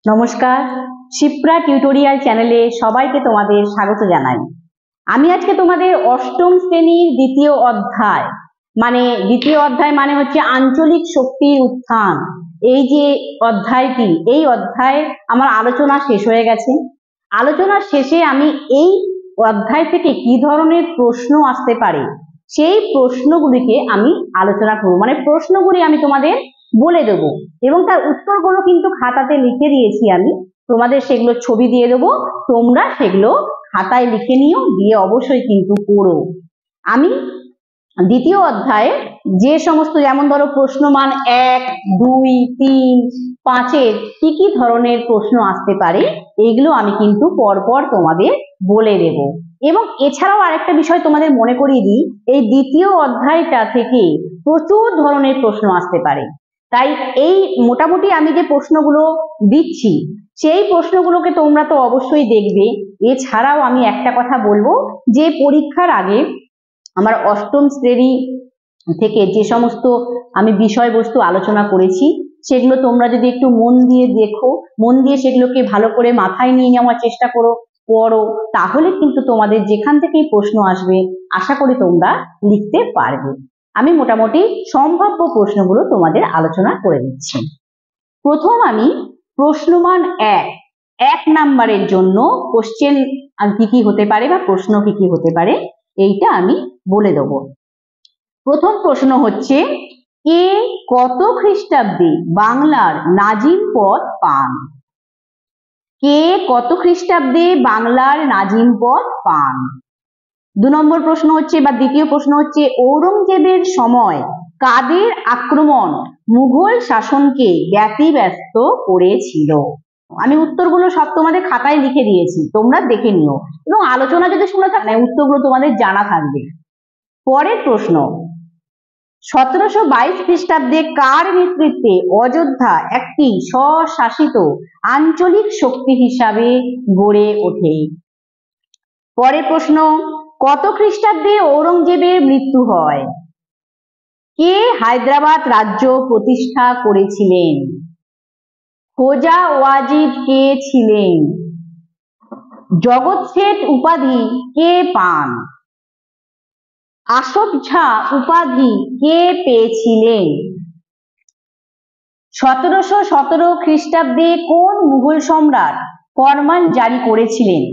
নমস্কার, শিপ্রা টিউটোরিয়াল চ্যানেলে সবাইকে তোমাদের স্বাগত জানাই। আমি আজকে তোমাদের অষ্টম শ্রেণীর দ্বিতীয় অধ্যায় মানে হচ্ছে আঞ্চলিক শক্তির উত্থান। এই যে অধ্যায়টি, এই অধ্যায়ে আমার আলোচনা শেষ হয়ে গেছে। আলোচনার শেষে আমি এই অধ্যায় থেকে কি ধরনের প্রশ্ন আসতে পারে সেই প্রশ্নগুলিকে আমি আলোচনা করব, মানে প্রশ্নগুলি আমি তোমাদের বলে দেবো এবং তার উত্তরগুলো কিন্তু খাতাতে লিখে দিয়েছি। আমি তোমাদের সেগুলো ছবি দিয়ে দেবো, তোমরা সেগুলো খাতায় লিখে নিও, দিয়ে অবশ্যই কিন্তু পড়ো। আমি দ্বিতীয় অধ্যায়ে যে সমস্ত, যেমন ধরো প্রশ্নমান 1, 2, 3, 5 কি কি ধরনের প্রশ্ন আসতে পারে এইগুলো আমি কিন্তু পরপর তোমাদের বলে দেব। এবং এছাড়াও আরেকটা বিষয় তোমাদের মনে করিয়ে দিই, এই দ্বিতীয় অধ্যায়টা থেকে প্রচুর ধরনের প্রশ্ন আসতে পারে। তাই এই মোটামুটি আমি যে প্রশ্নগুলো দিচ্ছি সেই প্রশ্নগুলোকে তোমরা তো অবশ্যই দেখবে। এছাড়াও আমি একটা কথা বলবো, যে পরীক্ষার আগে আমার অষ্টম শ্রেণী থেকে যে সমস্ত আমি বিষয়বস্তু আলোচনা করেছি সেগুলো তোমরা যদি একটু মন দিয়ে দেখো, মন দিয়ে সেগুলোকে ভালো করে মাথায় নিয়ে নেওয়ার চেষ্টা করো, পড়ো, তাহলে কিন্তু তোমাদের যেখান থেকেই প্রশ্ন আসবে আশা করি তোমরা লিখতে পারবে। আমি মোটামুটি সম্ভাব্য প্রশ্নগুলো তোমাদের আলোচনা করে দিচ্ছি। প্রথম আমি প্রশ্নমান 1 নাম্বারের জন্য কোশ্চেন কি কি হতে পারে বা প্রশ্ন কি কি হতে পারে এইটা আমি বলে দেব। প্রথম প্রশ্ন হচ্ছে, কে কত খ্রিস্টাব্দে বাংলার নাজিম পদ পান? কে কত খ্রিস্টাব্দে বাংলার নাজিম পদ পান? 2 নম্বর প্রশ্ন হচ্ছে বা দ্বিতীয় প্রশ্ন হচ্ছে, ঔরঙ্গজেবের সময় কাদের আক্রমণ মুঘল শাসনকে ব্যতিব্যস্ত করেছিল? আমি উত্তরগুলো সব তোমাদের খাতায় লিখে দিয়েছি, তোমরা দেখে নিও এবং আলোচনা যদি শুনে থাকে উত্তরগুলো তোমাদের জানা থাকবে। পরের প্রশ্ন, 1722 খ্রিস্টাব্দে কার নেতৃত্বে অযোধ্যা একটি স্বশাসিত আঞ্চলিক শক্তি হিসাবে গড়ে ওঠে? পরের প্রশ্ন, কত খ্রিস্টাব্দে ঔরঙ্গজেবের মৃত্যু হয়? কে হায়দ্রাবাদ রাজ্য প্রতিষ্ঠা করেছিলেন? খোজা ওয়াজিদ কে ছিলেন? জগৎ শেঠ উপাধি কে পান? আসফ ঝা উপাধি কে পেয়েছিলেন? 1717 খ্রিস্টাব্দে কোন মুঘল সম্রাট ফরমান জারি করেছিলেন?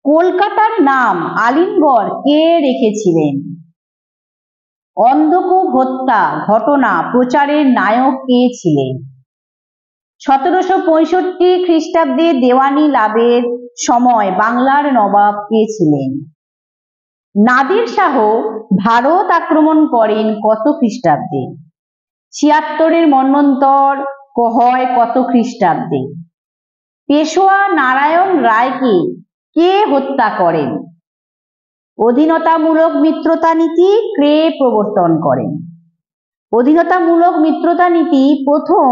কলকাতার নাম আলিনগড় কে রেখেছিলেন? অন্ধকূপ হত্যা ঘটনা প্রচারের নায়ক কে ছিলেন? 1765 খ্রিস্টাব্দে দেওয়ানি লাভের সময় বাংলার নবাব কে ছিলেন? নাদির শাহ ভারত আক্রমণ করেন কত খ্রিস্টাব্দে? 76 মন্বন্তর হয় কত খ্রিস্টাব্দে? পেশোয়া নারায়ণ রায়কে কে হত্যা করেন? অধীনতামূলক মিত্রতা নীতি কে প্রবর্তন করেন? অধীনতামূলক মিত্রতা নীতি প্রথম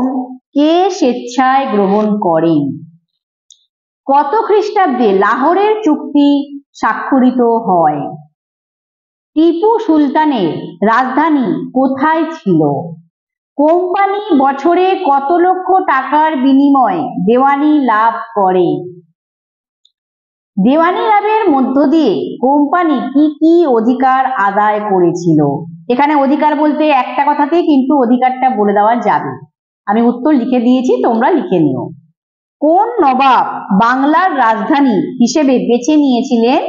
কে স্বেচ্ছায় গ্রহণ করেন? কত খ্রিস্টাব্দে লাহোরের চুক্তি স্বাক্ষরিত হয়? টিপু সুলতানের রাজধানী কোথায় ছিল? কোম্পানি বছরে কত লক্ষ টাকার বিনিময়ে দেওয়ানি লাভ করে? দেওয়ানি লাভের মধ্য দিয়ে কোম্পানি কি কি অধিকার আদায় করেছিল? এখানে অধিকার বলতে একটা কথাতেই কিন্তু অধিকারটা বলে দেওয়া যাবে। আমি উত্তর লিখে দিয়েছি, তোমরা লিখে নিও। কোন নবাব বাংলার রাজধানী হিসেবে বেছে নিয়েছিলেন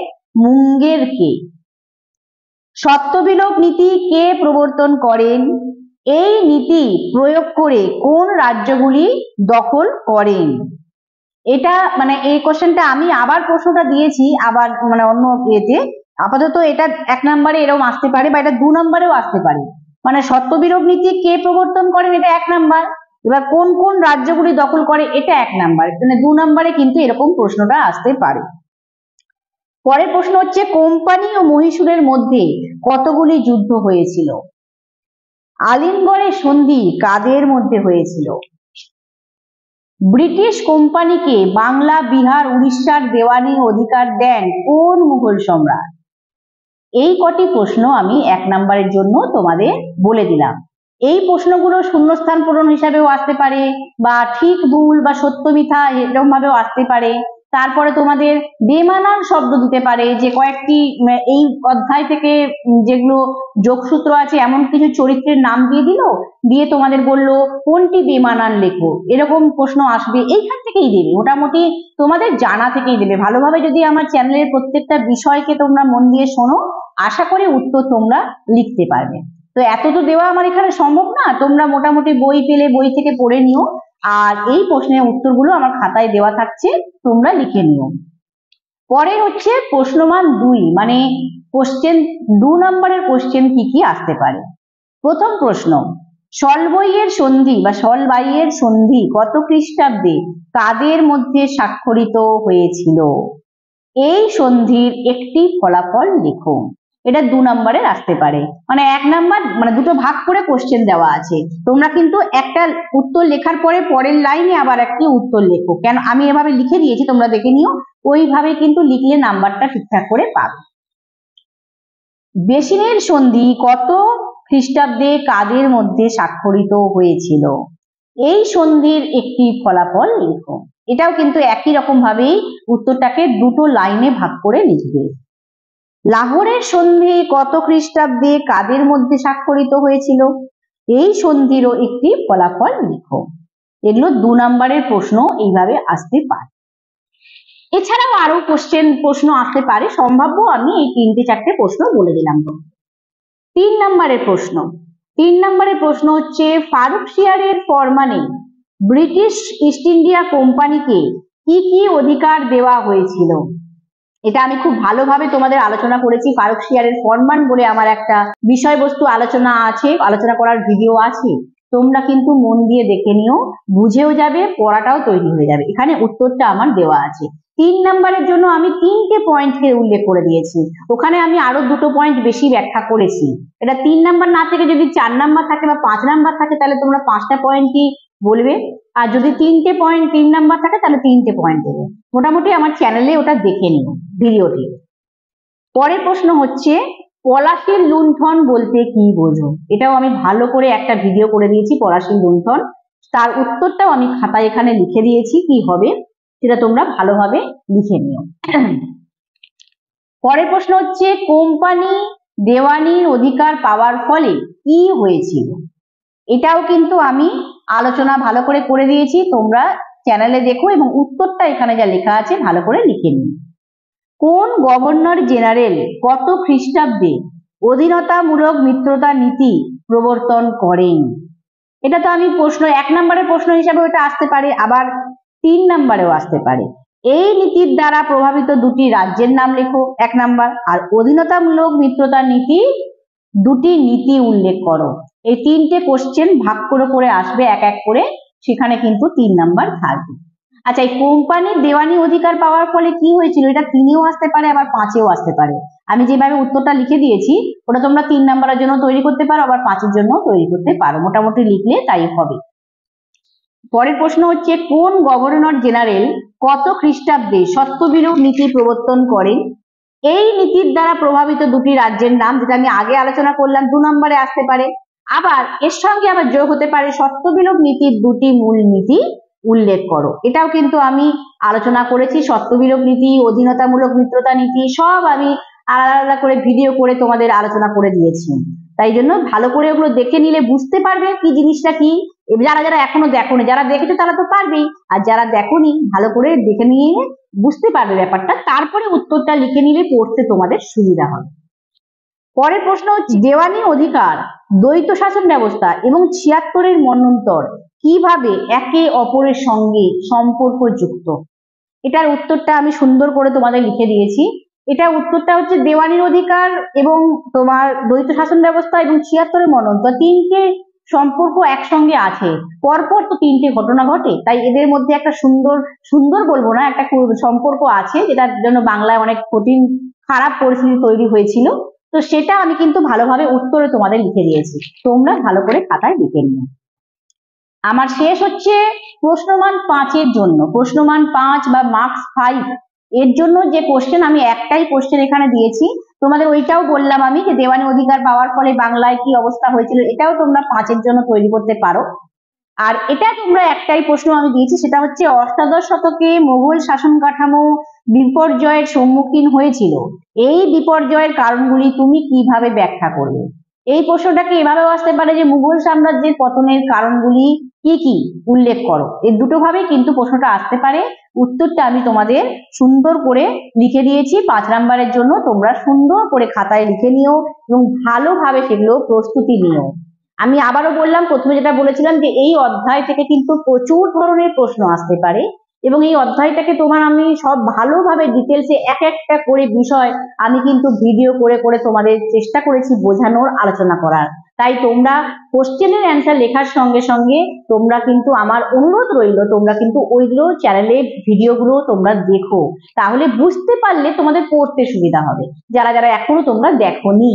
মুঙ্গেরকে? সত্যবিলোপ নীতি কে প্রবর্তন করেন? এই নীতি প্রয়োগ করে কোন রাজ্যগুলি দখল করেন? এটা মানে এই কোশ্চেনটা আমি আবার প্রশ্নটা দিয়েছি আবার মানে অন্য ইয়েতে, আপাতত এটা 1 নম্বরে এরকম আসতে পারে বা এটা 2 নম্বরেও আসতে পারে। মানে সত্যবিলোপ নীতি কে প্রবর্তন করেন এটা 1 নম্বর, এবার কোন কোন রাজ্যগুলি দখল করে এটা 1 নম্বর, মানে 2 নম্বরে কিন্তু এরকম প্রশ্নটা আসতে পারে। পরের প্রশ্ন হচ্ছে, কোম্পানি ও মহীশূরের মধ্যে কতগুলি যুদ্ধ হয়েছিল? আলিনগড়ের সন্ধি কাদের মধ্যে হয়েছিল? ব্রিটিশ কোম্পানিকে বাংলা, বিহার, উড়িষ্যার দেওয়ানি অধিকার দেন কোন মুঘল সম্রাট? এই কটি প্রশ্ন আমি 1 নম্বরের জন্য তোমাদের বলে দিলাম। এই প্রশ্নগুলো শূন্যস্থান পূরণ হিসাবেও আসতে পারে, বা ঠিক ভুল বা সত্য মিথ্যা এরকম ভাবেও আসতে পারে। তারপরে তোমাদের বেমানান শব্দ দিতে পারে, যে কয়েকটি এই অধ্যায় থেকে যেগুলো যোগসূত্র আছে এমন কিছু চরিত্রের নাম দিয়ে দিল, দিয়ে তোমাদের বললো কোনটি বেমানান লেখো, এরকম প্রশ্ন আসবে, এইখান থেকেই দেবে, মোটামুটি তোমাদের জানা থেকেই দেবে। ভালোভাবে যদি আমার চ্যানেলের প্রত্যেকটা বিষয়কে তোমরা মন দিয়ে শোনো, আশা করি উত্তর তোমরা লিখতে পারবে। তো এত তো দেওয়া আমার এখানে সম্ভব না, তোমরা মোটামুটি বই পেলে বই থেকে পড়ে নিও, আর এই প্রশ্নের উত্তরগুলো আমার খাতায় দেওয়া থাকছে, তোমরা লিখে নিও। পরে হচ্ছে প্রশ্নমান 2, মানে কোশ্চেন 2 নম্বরের কোশ্চেন কি কি আসতে পারে। প্রথম প্রশ্ন, সলবইয়ের সন্ধি বা সলবাইয়ের সন্ধি কত খ্রিস্টাব্দে কাদের মধ্যে স্বাক্ষরিত হয়েছিল? এই সন্ধির একটি ফলাফল লেখো। এটা 2 নম্বরের আসতে পারে, মানে 1 নাম্বার, মানে দুটো ভাগ করে কোশ্চেন দেওয়া আছে, তোমরা কিন্তু একটা উত্তর লেখার পরে পরের লাইনে আবার একটি উত্তর লেখো। কেন আমি এভাবে লিখে দিয়েছি, তোমরা দেখে নিও, ওইভাবে কিন্তু লিখলে নাম্বারটা ঠিকঠাক করে পাবে। বেসিনের সন্ধি কত খ্রিস্টাব্দে কাদের মধ্যে স্বাক্ষরিত হয়েছিল? এই সন্ধির একটি ফলাফল লেখো। এটাও কিন্তু একই রকম ভাবেই উত্তরটাকে দুটো লাইনে ভাগ করে লিখবে। লাহোরের সন্ধি কত খ্রিস্টাব্দে কাদের মধ্যে স্বাক্ষরিত হয়েছিল? এই সন্ধিরও একটি ফলাফল লেখো। এগুলো 2 নম্বরের প্রশ্ন এইভাবে আসতে পারে। এছাড়াও আরো প্রশ্ন আসতে পারে, সম্ভাব্য আমি এই 3-4টে প্রশ্ন বলে দিলাম। 3 নম্বরের প্রশ্ন, 3 নম্বরের প্রশ্ন হচ্ছে, ফারুকশিয়ারের ফরমানে ব্রিটিশ ইস্ট ইন্ডিয়া কোম্পানিকে কি কি অধিকার দেওয়া হয়েছিল? এটা আমি খুব ভালোভাবে তোমাদের আলোচনা করেছি। ফারুকশিয়ারের ফরমান বলে আমার একটা বিষয়বস্তু আলোচনা আছে, আলোচনা করার ভিডিও আছে, তোমরা কিন্তু মন দিয়ে দেখে নিও, বুঝেও যাবে, পড়াটাও তৈরি হয়ে যাবে। এখানে উত্তরটা আমার দেওয়া আছে। 3 নম্বরের জন্য আমি 3টে পয়েন্টকে উল্লেখ করে দিয়েছি, ওখানে আমি আরো 2টো পয়েন্ট বেশি ব্যাখ্যা করেছি। এটা 3 নাম্বার না থেকে যদি 4 নাম্বার থাকে বা 5 নাম্বার থাকে, তাহলে তোমরা 5টা পয়েন্টই বলবে, আর যদি 3টে পয়েন্ট 3 নাম্বার থাকে তাহলে 3টে পয়েন্ট দেবে। মোটামুটি আমার চ্যানেলে ওটা দেখে নিও ভিডিওটি। পরের প্রশ্ন হচ্ছে, পলাশীর লুণ্ঠন বলতে কি বোঝো? এটাও আমি ভালো করে একটা ভিডিও করে দিয়েছি, পলাশীর লুণ্ঠন, তার উত্তরটাও আমি খাতায় এখানে লিখে দিয়েছি, কি হবে সেটা তোমরা ভালোভাবে লিখে নিও। পরের প্রশ্ন হচ্ছে, কোম্পানি দেওয়ানির অধিকার পাওয়ার ফলে কি হয়েছিল? এটাও কিন্তু আমি আলোচনা ভালো করে করে দিয়েছি, তোমরা চ্যানেলে দেখো এবং উত্তরটা এখানে যা লেখা আছে ভালো করে লিখে নিও। কোন গভর্নর জেনারেল কত খ্রিস্টাব্দে অধীনতামূলক মিত্রতা নীতি প্রবর্তন করেন? এটা তো আমি প্রশ্ন 1 নম্বরের প্রশ্ন হিসাবে ওটা আসতে পারে, আবার 3 নম্বরেও আসতে পারে। এই নীতির দ্বারা প্রভাবিত দুটি রাজ্যের নাম লেখো 1 নাম্বার, আর অধীনতামূলক মিত্রতা নীতি দুটি নীতি উল্লেখ করো। এই 3টে কোশ্চেন ভাগ করে আসবে এক এক করে, সেখানে কিন্তু 3 নাম্বার থাকবে। আচ্ছা, এই কোম্পানির দেওয়ানি অধিকার পাওয়ার ফলে কি হয়েছিল, এটা 3এও আসতে পারে, আবার 5এও আসতে পারে। আমি যেভাবে উত্তরটা লিখে দিয়েছি ওটা তোমরা 3 নাম্বারের জন্য তৈরি করতে পারো, আবার 5এর জন্য তৈরি করতে পারো, মোটামুটি লিখলে তাই হবে। পরের প্রশ্ন হচ্ছে, কোন গভর্নর জেনারেল কত খ্রিস্টাব্দে সত্যবিলোপ নীতি প্রবর্তন করেন? এই নীতির দ্বারা প্রভাবিত দুটি রাজ্যের নাম, যেটা আমি আগে আলোচনা করলাম, 2 নম্বরে আসতে পারে, আবার এর সঙ্গে আবার যোগ হতে পারে সত্যবিলোপ নীতির দুটি মূল নীতি উল্লেখ করো। এটাও কিন্তু আমি আলোচনা করেছি, সত্যবিলোপ নীতি, অধীনতামূলক মিত্রতা নীতি, সব আমি আলাদা আলাদা করে ভিডিও করে তোমাদের আলোচনা করে দিয়েছি। তাই জন্য ভালো করে ওগুলো দেখে নিলে বুঝতে পারবে কি জিনিসটা কি। যারা যারা এখনো দেখোনি, যারা দেখেছো তারা তো পারবেই, আর যারা দেখোনি ভালো করে দেখে নিয়ে বুঝতে পারবে ব্যাপারটা, তারপরে উত্তরটা লিখে নিলে পড়তে তোমাদের সুবিধা হবে। পরের প্রশ্ন হচ্ছে, দেওয়ানি অধিকার, দ্বৈত শাসন ব্যবস্থা এবং 76-এর মন্বন্তর কিভাবে একে অপরের সঙ্গে সম্পর্কযুক্ত? এটার উত্তরটা আমি সুন্দর করে তোমাদের লিখে দিয়েছি। এটা উত্তরটা হচ্ছে, দেওয়ানির অধিকার এবং তোমার দ্বৈত শাসন ব্যবস্থা এবং 76-এর মন্বন্তর, 3টে সম্পর্ক একসঙ্গে আছে, পরপর তো 3টে ঘটনা ঘটে, তাই এদের মধ্যে একটা সুন্দর বলবো না, একটা সম্পর্ক আছে, যেটার জন্য বাংলায় অনেক কঠিন খারাপ পরিস্থিতি তৈরি হয়েছিল। তো সেটা আমি কিন্তু ভালোভাবে উত্তরে তোমাদের লিখে দিয়েছি, তোমরা ভালো করে খাতায় লিখে নিও। আমার শেষ হচ্ছে প্রশ্নমান 5-এর জন্য, প্রশ্নমান 5 বা মার্কস 5 এর জন্য যে কোশ্চেন, আমি একটাই কোশ্চেন এখানে দিয়েছি, তোমাদের ওইটাও বললাম আমি যে দেওয়ানি অধিকার পাওয়ার ফলে বাংলায় কি অবস্থা হয়েছিল, এটাও তোমরা 5-এর জন্য তৈরি করতে পারো। আর এটা তোমরা একটাই প্রশ্ন আমি দিয়েছি, সেটা হচ্ছে অষ্টাদশ শতকে মুঘল শাসন কাঠামো বিপর্যয়ের সম্মুখীন হয়েছিল, এই বিপর্যয়ের কারণগুলি তুমি কিভাবে ব্যাখ্যা করবে। এই প্রশ্নটাকে এভাবেও আসতে পারে যে মুঘল সাম্রাজ্যের পতনের কারণগুলি কি কি উল্লেখ করো। এই দুটো ভাবেই কিন্তু প্রশ্নটা আসতে পারে। উত্তরটা আমি তোমাদের সুন্দর করে লিখে দিয়েছি 5 নাম্বারের জন্য, তোমরা সুন্দর করে খাতায় লিখে নিও এবং ভালোভাবে সেগুলো প্রস্তুতি নিও। আমি আবারও বললাম, প্রথমে যেটা বলেছিলাম যে এই অধ্যায় থেকে কিন্তু প্রচুর ধরনের প্রশ্ন আসতে পারে এবং এই অধ্যায়টাকে তোমার আমি সব ভালোভাবে ডিটেলসে এক একটা করে বিষয় আমি কিন্তু ভিডিও করে করে তোমাদের চেষ্টা করেছি বোঝানোর, আলোচনা করার। তাই তোমরা কোশ্চেনের অ্যান্সার লেখার সঙ্গে সঙ্গে তোমরা কিন্তু, আমার অনুরোধ রইল, তোমরা কিন্তু ওইগুলো চ্যানেলে ভিডিওগুলো তোমরা দেখো, তাহলে বুঝতে পারলে তোমাদের পড়তে সুবিধা হবে, যারা যারা এখনো তোমরা দেখোনি।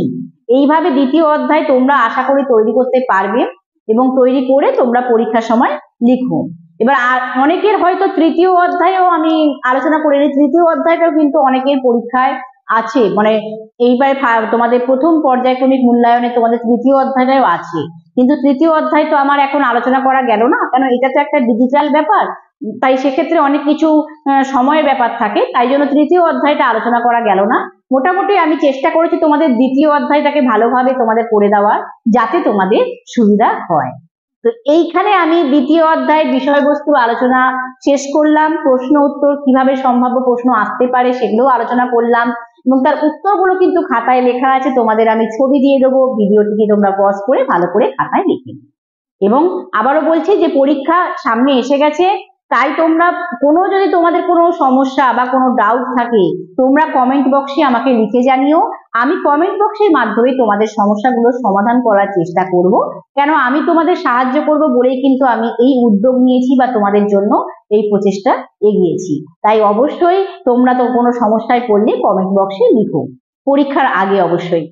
এইভাবে দ্বিতীয় অধ্যায় তোমরা আশা করি তৈরি করতে পারবে এবং তৈরি করে তোমরা পরীক্ষার সময় লিখো। এবার অনেকের হয়তো তৃতীয় অধ্যায়ও আমি আলোচনা করে নিই, তৃতীয় অধ্যায়টাও কিন্তু অনেকের পরীক্ষায় আছে, মানে এইবারে তোমাদের প্রথম পর্যায়ক্রমিক মূল্যায়নে তোমাদের তৃতীয় অধ্যায়টাও আছে, কিন্তু তৃতীয় অধ্যায় তো আমার এখন আলোচনা করা গেল না, কারণ এটা তো একটা ডিজিটাল ব্যাপার, তাই সেক্ষেত্রে অনেক কিছু সময়ের ব্যাপার থাকে, তাই জন্য তৃতীয় অধ্যায়টা আলোচনা করা গেল না। মোটামুটি আমি চেষ্টা করেছি তোমাদের দ্বিতীয় অধ্যায়টাকে ভালোভাবে তোমাদের করে দেওয়ার, যাতে তোমাদের সুবিধা হয়। তো এইখানে আমি দ্বিতীয় অধ্যায়ের বিষয়বস্তু আলোচনা শেষ করলাম। প্রশ্ন উত্তর কিভাবে সম্ভাব্য প্রশ্ন আসতে পারে সেগুলো আলোচনা করলাম এবং তার উত্তরগুলো কিন্তু খাতায় লেখা আছে, তোমাদের আমি ছবি দিয়ে দেবো, ভিডিওটিকে তোমরা পজ করে ভালো করে খাতায় লিখে। এবং আবারও বলছি যে পরীক্ষা সামনে এসে গেছে, তাই তোমরা যদি তোমাদের কোনো সমস্যা বা কোনো ডাউট থাকে তোমরা কমেন্ট বক্সে আমাকে লিখে জানিও। আমি কমেন্ট বক্সের মাধ্যমে তোমাদের সমস্যাগুলো সমাধান করার চেষ্টা করব, কেন আমি তোমাদের সাহায্য করব বলেই কিন্তু আমি এই উদ্যোগ নিয়েছি বা তোমাদের জন্য এই প্রচেষ্টা এগিয়েছি। তাই অবশ্যই তোমরা তো কোনো সমস্যায় পড়লে কমেন্ট বক্সে লিখো, পরীক্ষার আগে অবশ্যই।